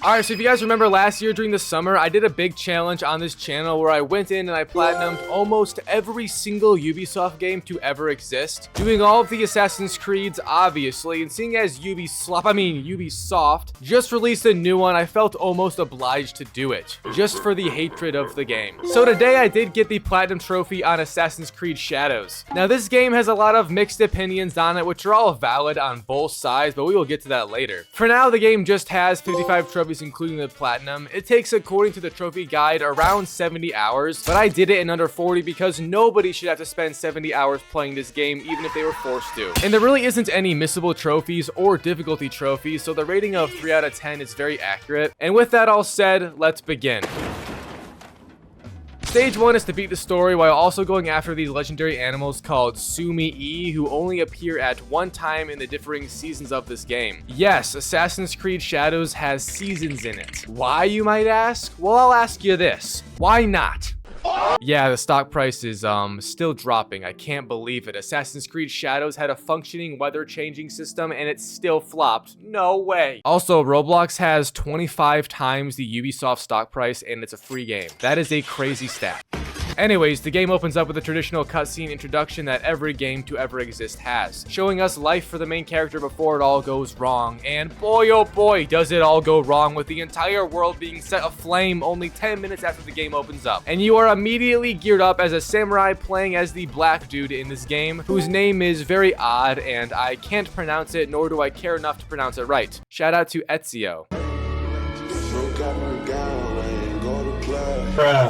Alright, so if you guys remember last year during the summer, I did a big challenge on this channel where I went in and I platinumed almost every single Ubisoft game to ever exist, doing all of the Assassin's Creeds, obviously, and seeing as Ubisoft just released a new one, I felt almost obliged to do it, just for the hatred of the game. So today I did get the Platinum Trophy on Assassin's Creed Shadows. Now this game has a lot of mixed opinions on it, which are all valid on both sides, but we will get to that later. For now, the game just has 55 trophies including the platinum. It takes, according to the trophy guide, around 70 hours, but I did it in under 40 because nobody should have to spend 70 hours playing this game even if they were forced to. And there really isn't any missable trophies or difficulty trophies, so the rating of 3 out of 10 is very accurate. And with that all said, let's begin. Stage 1 is to beat the story while also going after these legendary animals called Sumi-E, who only appear at one time in the differing seasons of this game. Yes, Assassin's Creed Shadows has seasons in it. Why, you might ask? Well, I'll ask you this. Why not? Yeah, the stock price is still dropping. I can't believe it. Assassin's Creed Shadows had a functioning weather changing system and it still flopped. No way. Also, Roblox has 25 times the Ubisoft stock price and it's a free game. That is a crazy stat. Anyways, the game opens up with a traditional cutscene introduction that every game to ever exist has, showing us life for the main character before it all goes wrong, and boy oh boy does it all go wrong, with the entire world being set aflame only 10 minutes after the game opens up. And you are immediately geared up as a samurai playing as the black dude in this game, whose name is very odd and I can't pronounce it, nor do I care enough to pronounce it right. Shout out to Ezio.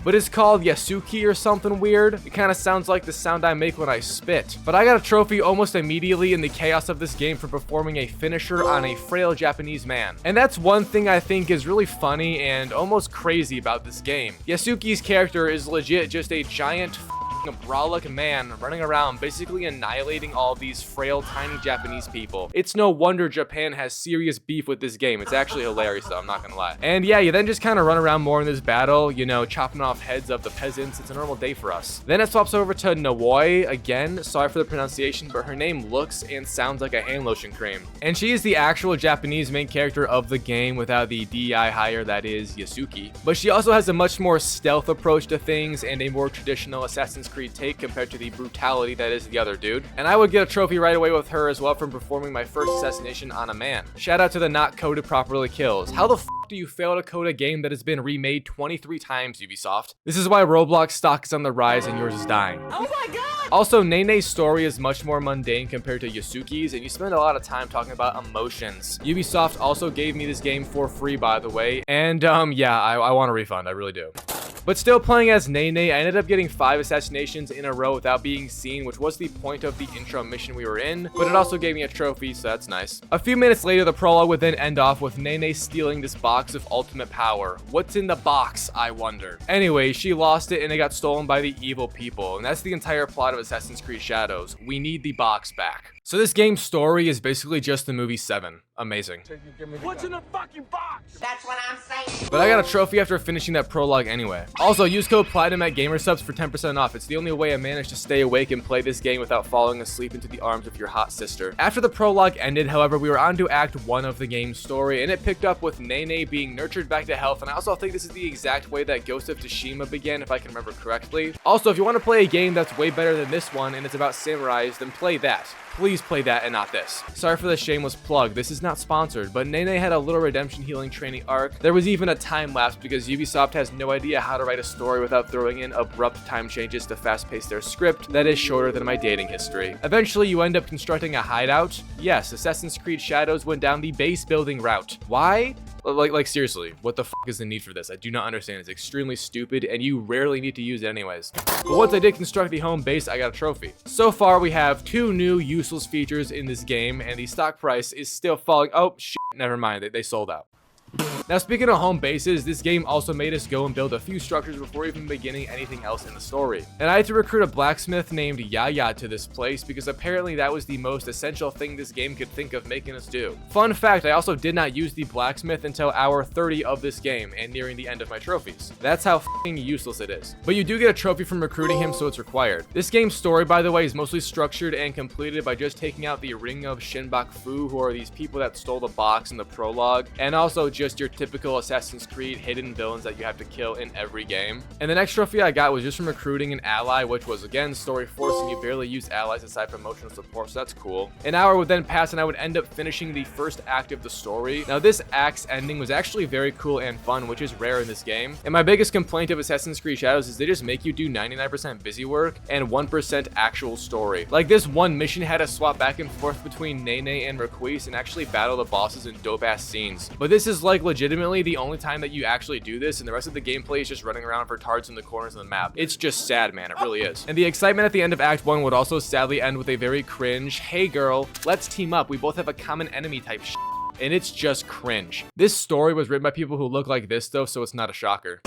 But it's called Yasuki or something weird. It kind of sounds like the sound I make when I spit. But I got a trophy almost immediately in the chaos of this game for performing a finisher on a frail Japanese man. And that's one thing I think is really funny and almost crazy about this game. Yasuki's character is legit just a giant a brolic man running around basically annihilating all these frail tiny Japanese people. It's no wonder Japan has serious beef with this game. It's actually hilarious though, I'm not gonna lie. And yeah, you then just kind of run around more in this battle, you know, chopping off heads of the peasants. It's a normal day for us. Then it swaps over to Nawoi again. Sorry for the pronunciation, but her name looks and sounds like a hand lotion cream. And she is the actual Japanese main character of the game without the DEI hire that is Yasuki. But she also has a much more stealth approach to things and a more traditional Assassin's Creed take compared to the brutality that is the other dude. And I would get a trophy right away with her as well from performing my first assassination on a man. Shout out to the not coded properly kills. How the f do you fail to code a game that has been remade 23 times, Ubisoft? This is why Roblox stock is on the rise and yours is dying. Oh my god! Also, Nene's story is much more mundane compared to Yasuki's, and you spend a lot of time talking about emotions. Ubisoft also gave me this game for free, by the way, and yeah, I want a refund, I really do. But still playing as Nene, I ended up getting 5 assassinations in a row without being seen, which was the point of the intro mission we were in, but it also gave me a trophy, so that's nice. A few minutes later, the prologue would then end off with Nene stealing this box of ultimate power. What's in the box, I wonder? Anyway, she lost it and it got stolen by the evil people, and that's the entire plot of Assassin's Creed Shadows. We need the box back. So this game's story is basically just the movie 7. Amazing. What's in the fucking box? That's what I'm saying. But I got a trophy after finishing that prologue anyway. Also, use code PLATINUM at GamerSubs for 10% off. It's the only way I managed to stay awake and play this game without falling asleep into the arms of your hot sister. After the prologue ended, however, we were on to Act 1 of the game's story, and it picked up with Nene being nurtured back to health, and I also think this is the exact way that Ghost of Tsushima began, if I can remember correctly. Also, if you want to play a game that's way better than this one, and it's about samurais, then play that. Please play that and not this. Sorry for the shameless plug, this is not sponsored, but Nene had a little redemption healing training arc. There was even a time lapse because Ubisoft has no idea how to write a story without throwing in abrupt time changes to fast pace their script that is shorter than my dating history. Eventually you end up constructing a hideout. Yes, Assassin's Creed Shadows went down the base building route. Why? Like seriously, what the f is the need for this? I do not understand. It's extremely stupid and you rarely need to use it anyways. But once I did construct the home base, I got a trophy. So far we have 2 new useless features in this game and the stock price is still falling. Oh shit, never mind, they sold out. Now, speaking of home bases, this game also made us go and build a few structures before even beginning anything else in the story. And I had to recruit a blacksmith named Yaya to this place because apparently that was the most essential thing this game could think of making us do. Fun fact, I also did not use the blacksmith until hour 30 of this game and nearing the end of my trophies. That's how f***ing useless it is. But you do get a trophy from recruiting him, so it's required. This game's story, by the way, is mostly structured and completed by just taking out the Ring of Shinbaku, who are these people that stole the box in the prologue, and also just your typical Assassin's Creed hidden villains that you have to kill in every game. And the next trophy I got was just from recruiting an ally, which was again story forcing. You barely use allies aside from emotional support, so that's cool. An hour would then pass and I would end up finishing the first act of the story. Now this act's ending was actually very cool and fun, which is rare in this game. And my biggest complaint of Assassin's Creed Shadows is they just make you do 99% busy work and 1% actual story. Like this one mission had to swap back and forth between Nene and Marquise and actually battle the bosses in dope ass scenes. But this is like legitimately the only time that you actually do this, and the rest of the gameplay is just running around for tards in the corners of the map. It's just sad, man, it really is. And the excitement at the end of Act 1 would also sadly end with a very cringe, hey girl, let's team up, we both have a common enemy type shit. And it's just cringe. This story was written by people who look like this though, so it's not a shocker.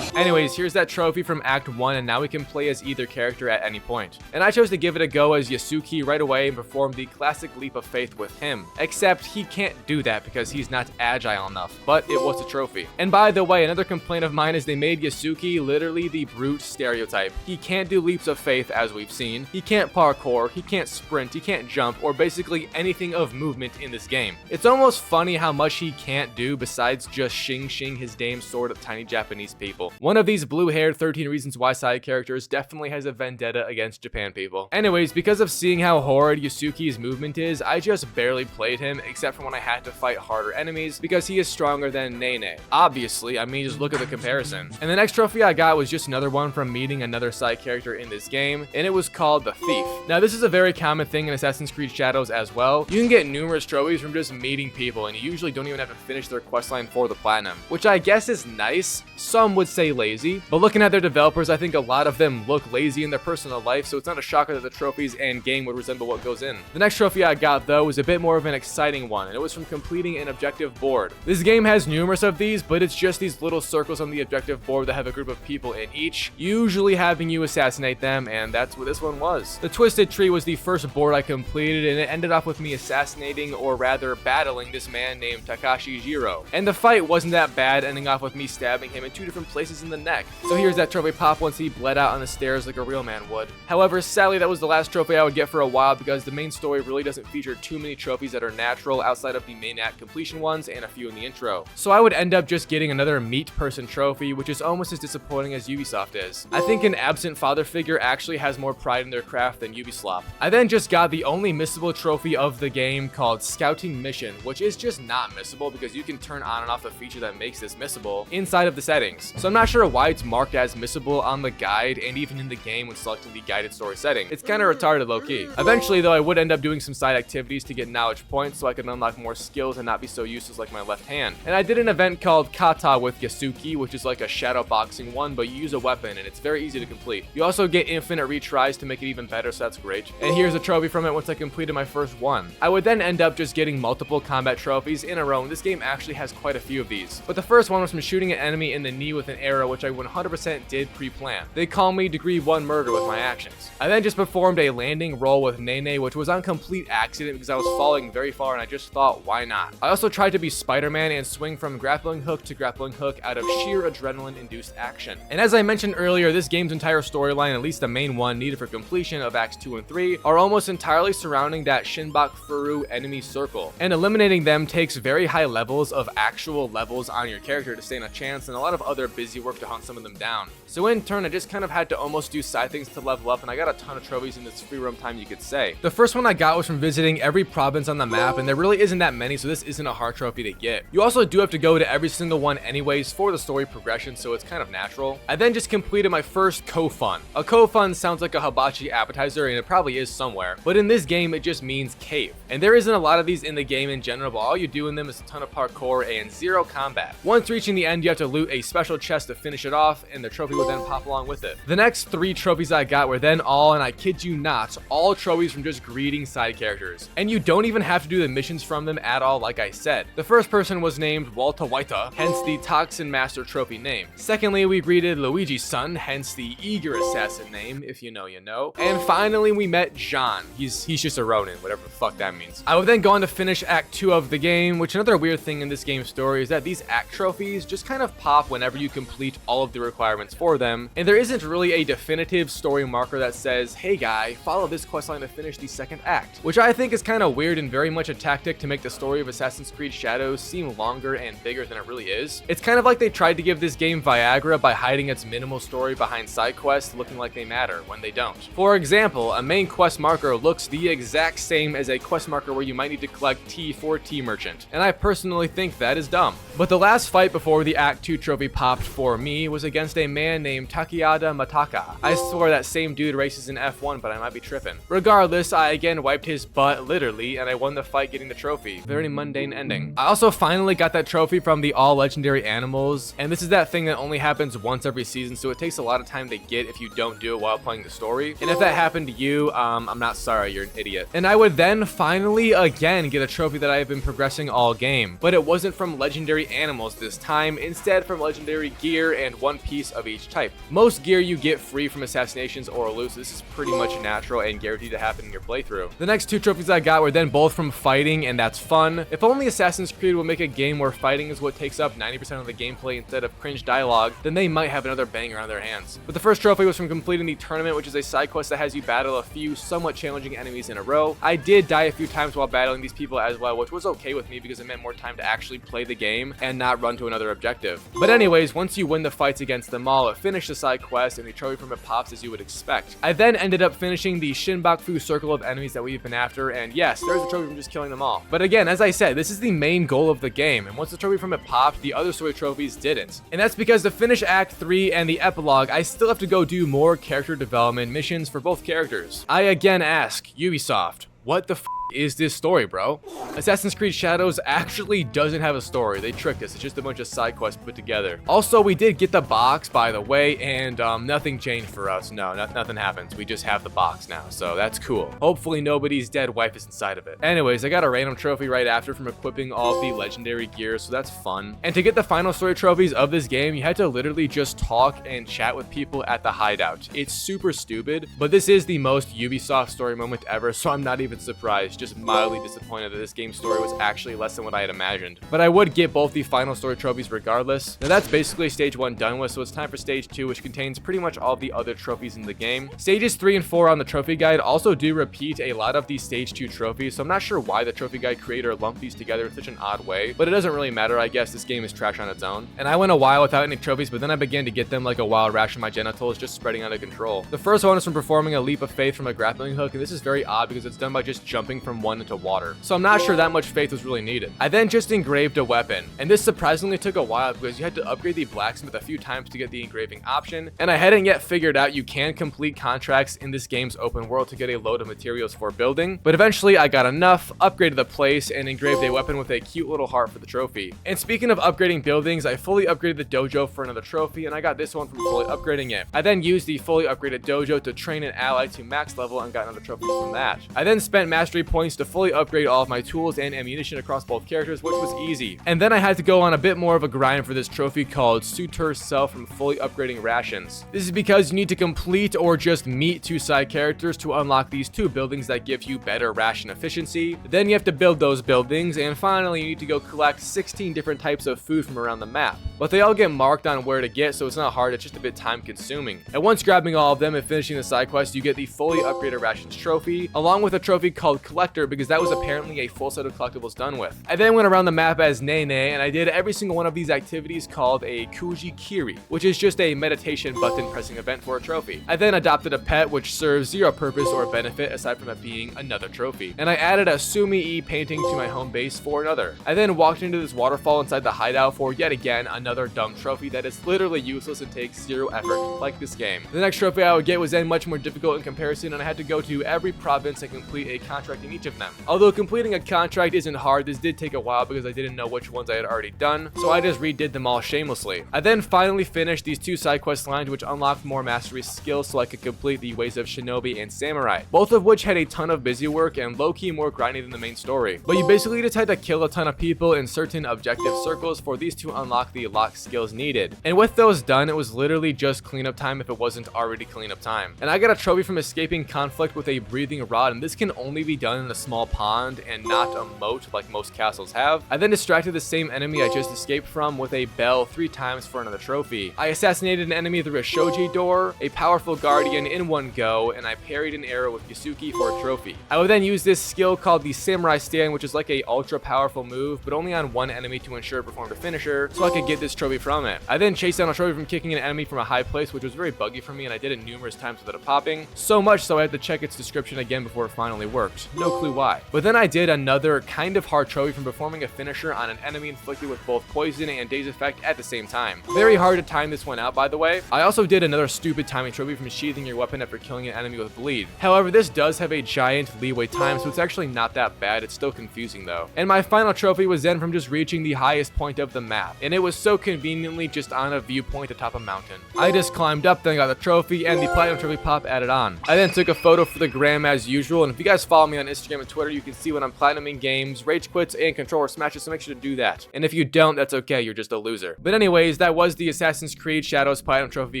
Anyways, here's that trophy from Act 1, and now we can play as either character at any point. And I chose to give it a go as Yasuki right away and perform the classic leap of faith with him. Except he can't do that because he's not agile enough, but it was a trophy. And by the way, another complaint of mine is they made Yasuki literally the brute stereotype. He can't do leaps of faith as we've seen. He can't parkour, he can't sprint, he can't jump, or basically anything of movement in this game. It's almost funny how much he can't do besides just shing his damn sword at tiny Japanese people. One of these blue-haired 13 Reasons Why side characters definitely has a vendetta against Japan people. Anyways, because of seeing how horrid Yasuki's movement is, I just barely played him except for when I had to fight harder enemies because he is stronger than Nene. Obviously, I mean, just look at the comparison. And the next trophy I got was just another one from meeting another side character in this game, and it was called the Thief. Now, this is a very common thing in Assassin's Creed Shadows as well. You can get numerous trophies from just meeting people, and you usually don't even have to finish their questline for the platinum, which I guess is nice. Some would say lazy, but looking at their developers, I think a lot of them look lazy in their personal life, so it's not a shocker that the trophies and game would resemble what goes in. The next trophy I got though was a bit more of an exciting one, and it was from completing an objective board. This game has numerous of these, but it's just these little circles on the objective board that have a group of people in each, usually having you assassinate them, and that's what this one was. The Twisted Tree was the first board I completed, and it ended off with me assassinating, or rather battling, this man named Takashi Jiro. And the fight wasn't that bad, ending off with me stabbing him in 2 different places in the neck. So here's that trophy pop once he bled out on the stairs like a real man would. However, sadly that was the last trophy I would get for a while because the main story really doesn't feature too many trophies that are natural outside of the main act completion ones and a few in the intro. So I would end up just getting another meat person trophy, which is almost as disappointing as Ubisoft is. I think an absent father figure actually has more pride in their craft than Ubislop. I then just got the only missable trophy of the game called Scouting Mission, which is just not missable because you can turn on and off the feature that makes this missable inside of the settings. So I'm not sure why it's marked as missable on the guide and even in the game when selecting the guided story setting. It's kind of retarded low-key. Eventually though, I would end up doing some side activities to get knowledge points so I could unlock more skills and not be so useless like my left hand. And I did an event called Kata with Yasuki, which is like a shadow boxing one, but you use a weapon and it's very easy to complete. You also get infinite retries to make it even better, so that's great. And here's a trophy from it once I completed my first one. I would then end up just getting multiple combat trophies in a row, and this game actually has quite a few of these. But the first one was from shooting an enemy in the knee with an arrow, which I 100% did pre-plan. They call me Degree 1 Murder with my actions. I then just performed a landing roll with Nene, which was on complete accident because I was falling very far and I just thought, why not? I also tried to be Spider-Man and swing from grappling hook to grappling hook out of sheer adrenaline-induced action. And as I mentioned earlier, this game's entire storyline, at least the main one needed for completion of Acts 2 and 3, are almost entirely surrounding that Shinbok Furu enemy circle. And eliminating them takes very high levels of actual levels on your character to stand a chance, and a lot of other busy work to hunt some of them down. So in turn, I just kind of had to almost do side things to level up, and I got a ton of trophies in this free roam time, you could say. The first one I got was from visiting every province on the map, and there really isn't that many, so this isn't a hard trophy to get. You also do have to go to every single one anyways for the story progression, so it's kind of natural. I then just completed my first Kofun. A Kofun sounds like a hibachi appetizer, and it probably is somewhere, but in this game it just means cave. And there isn't a lot of these in the game in general, but all you do in them is a ton of parkour and zero combat. Once reaching the end, you have to loot a special chest to finish it off, and the trophy will then pop along with it. The next 3 trophies I got were then all, and I kid you not, all trophies from just greeting side characters. And you don't even have to do the missions from them at all, like I said. The first person was named Walter Waita, hence the Toxin Master trophy name. Secondly, we greeted Luigi's son, hence the Eager Assassin name, if you know, you know. And finally, we met Jean. He's just a Ronin, whatever the fuck that means. I would then go on to finish Act 2 of the game, which another weird thing in this game's story is that these act trophies just kind of pop whenever you complete complete all of the requirements for them, and there isn't really a definitive story marker that says, hey guy, follow this questline to finish the second act, which I think is kind of weird and very much a tactic to make the story of Assassin's Creed Shadows seem longer and bigger than it really is. It's kind of like they tried to give this game Viagra by hiding its minimal story behind side quests looking like they matter when they don't. For example, a main quest marker looks the exact same as a quest marker where you might need to collect tea for Tea Merchant, and I personally think that is dumb. But the last fight before the Act 2 trophy popped for me was against a man named Takayada Mataka. I swear that same dude races in F1, but I might be tripping. Regardless, I again wiped his butt literally, and I won the fight getting the trophy. Very mundane ending. I also finally got that trophy from the all legendary animals, and this is that thing that only happens once every season, so it takes a lot of time to get if you don't do it while playing the story. And if that happened to you, I'm not sorry, you're an idiot. And I would then finally again get a trophy that I have been progressing all game, but it wasn't from legendary animals this time, instead from legendary gear and one piece of each type. Most gear you get free from assassinations or loot, so this is pretty much natural and guaranteed to happen in your playthrough. The next two trophies I got were then both from fighting, and that's fun. If only Assassin's Creed would make a game where fighting is what takes up 90% of the gameplay instead of cringe dialogue, then they might have another banger on their hands. But the first trophy was from completing the tournament, which is a side quest that has you battle a few somewhat challenging enemies in a row. I did die a few times while battling these people as well, which was okay with me because it meant more time to actually play the game and not run to another objective. But anyways, once you win the fights against them all, it finished the side quest and the trophy from it pops as you would expect. I then ended up finishing the Shinbaku circle of enemies that we've been after, and yes, there's a trophy from just killing them all. But again, as I said, this is the main goal of the game, and once the trophy from it popped, the other story trophies didn't. And that's because to finish Act 3 and the epilogue, I still have to go do more character development missions for both characters. I again ask, Ubisoft, what the f is this story, bro? Assassin's Creed Shadows actually doesn't have a story. They tricked us. It's just a bunch of side quests put together. Also, we did get the box, by the way, and nothing changed for us. No, nothing happens. We just have the box now, so that's cool. Hopefully nobody's dead wife is inside of it. Anyways, I got a random trophy right after from equipping all the legendary gear, so that's fun. And to get the final story trophies of this game, you had to literally just talk and chat with people at the hideout. It's super stupid, but this is the most Ubisoft story moment ever, so I'm not even surprised. Just mildly disappointed that this game's story was actually less than what I had imagined. But I would get both the final story trophies regardless. Now that's basically stage 1 done with, so it's time for stage 2, which contains pretty much all the other trophies in the game. Stages 3 and 4 on the trophy guide also do repeat a lot of the stage 2 trophies, so I'm not sure why the trophy guide creator lumped these together in such an odd way, but it doesn't really matter. I guess this game is trash on its own. And I went a while without any trophies, but then I began to get them like a wild rash in my genitals, just spreading out of control. The first one is from performing a leap of faith from a grappling hook, and this is very odd because it's done by just jumping from one into water, so I'm not sure that much faith was really needed. I then just engraved a weapon, and this surprisingly took a while because you had to upgrade the blacksmith a few times to get the engraving option, and I hadn't yet figured out you can complete contracts in this game's open world to get a load of materials for building, but eventually I got enough, upgraded the place, and engraved a weapon with a cute little heart for the trophy. And speaking of upgrading buildings, I fully upgraded the dojo for another trophy, and I got this one from fully upgrading it. I then used the fully upgraded dojo to train an ally to max level and got another trophy from that. I then spent mastery points to fully upgrade all of my tools and ammunition across both characters, which was easy. And then I had to go on a bit more of a grind for this trophy called Suitor Self from fully upgrading rations. This is because you need to complete or just meet 2 side characters to unlock these 2 buildings that give you better ration efficiency. Then you have to build those buildings, and finally you need to go collect 16 different types of food from around the map. But they all get marked on where to get, so it's not hard, it's just a bit time consuming. And once grabbing all of them and finishing the side quest, you get the fully upgraded rations trophy, along with a trophy called Collector, because that was apparently a full set of collectibles done with. I then went around the map as Nene, and I did every single one of these activities called a Kuji Kiri, which is just a meditation button pressing event for a trophy. I then adopted a pet which serves 0 purpose or benefit aside from it being another trophy. And I added a Sumi-e painting to my home base for another. I then walked into this waterfall inside the hideout for yet again another dumb trophy that is literally useless and takes 0 effort, like this game. The next trophy I would get was then much more difficult in comparison, and I had to go to every province and complete a contract in each of them. Although completing a contract isn't hard, this did take a while because I didn't know which ones I had already done, so I just redid them all shamelessly. I then finally finished these 2 side quest lines which unlocked more mastery skills so I could complete the ways of Shinobi and Samurai, both of which had a ton of busy work and low-key more grindy than the main story. But you basically just had to kill a ton of people in certain objective circles for these to unlock the lock skills needed. And with those done, it was literally just cleanup time if it wasn't already cleanup time. And I got a trophy from escaping conflict with a breathing rod, and this can only be done in a small pond and not a moat like most castles have. I then distracted the same enemy I just escaped from with a bell 3 times for another trophy. I assassinated an enemy through a shoji door, a powerful guardian in one go, and I parried an arrow with Yasuki for a trophy. I would then use this skill called the samurai stand, which is like a ultra powerful move, but only on one enemy to ensure it performed a finisher, so I could get this trophy from it. I then chased down a trophy from kicking an enemy from a high place, which was very buggy for me, and I did it numerous times without it popping. So much so I had to check its description again before it finally worked. No clue why. But then I did another kind of hard trophy from performing a finisher on an enemy inflicted with both poison and daze effect at the same time. Very hard to time this one out, by the way. I also did another stupid timing trophy from sheathing your weapon after killing an enemy with bleed. However, this does have a giant leeway time, so it's actually not that bad. It's still confusing though. And my final trophy was then from just reaching the highest point of the map, and it was so conveniently just on a viewpoint atop a mountain. I just climbed up, then got the trophy and the platinum trophy pop added on. I then took a photo for the gram as usual, and if you guys follow me on Instagram and Twitter, you can see when I'm platinuming games, rage quits, and controller smashes, so make sure to do that. And if you don't, that's okay, you're just a loser. But anyways, that was the Assassin's Creed Shadows Platinum Trophy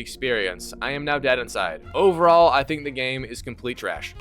experience. I am now dead inside. Overall, I think the game is complete trash.